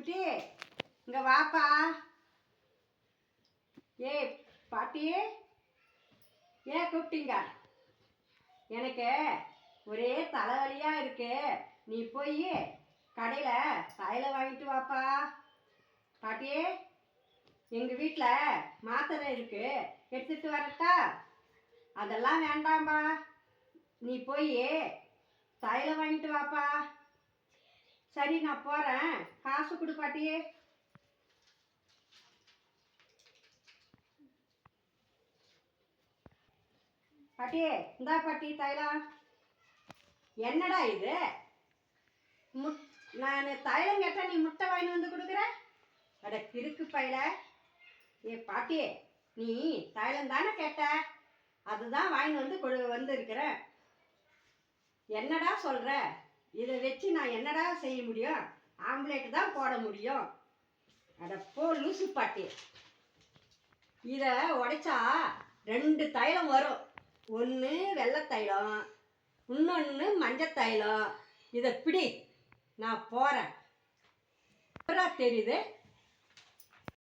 குட்டி இங்க வாப்பா. ஏய் பாட்டி, ஏன் கூப்பிட்டீங்க? எனக்கு ஒரே தலைவலியா இருக்கு. நீ போய் கடையில் தைலம் வாங்கிட்டு வாப்பா. பாட்டி, எங்கள் வீட்டில் மாத்திரை இருக்கு, எடுத்துட்டு வரட்டா? அதெல்லாம் வேண்டாம்பா, நீ போய் தைலம் வாங்கிட்டு வாப்பா. சரி, நான் போகிறேன், காசு கொடு பாட்டி. பாட்டி இந்தா பாட்டி தைலம். என்னடா இது? நான் தைலம் கேட்டால் நீ முட்டை வாங்கி வந்து கொடுக்குற? அட கிறுக்கு பையில. ஏ பாட்டி, நீ தைலம் தானே கேட்ட, அதுதான் வாங்கி வந்து வந்திருக்கிறேன். என்னடா சொல்கிற? இதை வச்சு நான் என்னடா செய்ய முடியும்? ஆம்லேட்டு தான் போட முடியும். அட போ லூசு பாட்டி. இதை உடைச்சா 2 தைலம் வரும். ஒன்று வெள்ளை தைலம், இன்னொன்று மஞ்சள் தைலம். இதை பிடி, நான் போகிறேன். தெரியுது?